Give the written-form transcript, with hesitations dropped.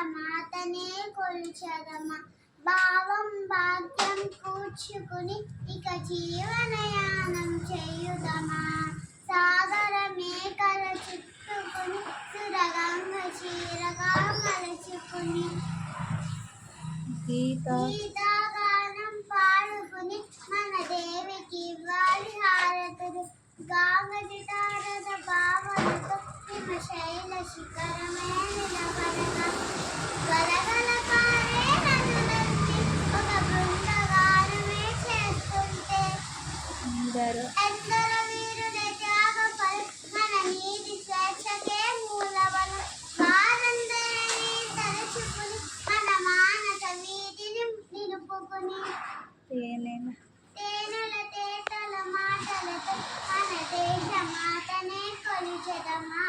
మాతనే కొల్చెదమా భావం భాగ్యం కూర్చుకుని ఇక జీవనయానం చేయుదమా సాగర మేకల చుట్టుకుని సురగంగ చీరగా మలచుకుని గీతాగానం పాడుకుని మన దేవికి ఇవ్వాలి హారతులు గాంగజితారద భావనతో హిమశైల శిఖరమే నిలబడగా గలగల పారే నదులన్నీ ఒక బృందగానమే చేస్తుంటే ఎందరో వీరుల త్యాగ ఫలం మన నీటి స్వేచ్ఛకే మూలబలం వారందరినీ తలుచుకుని మన మానస వీధిని నిలుపుకుని తేనెల తేటల మాటలతో మన దేశ మాతనే కొలిచెదమా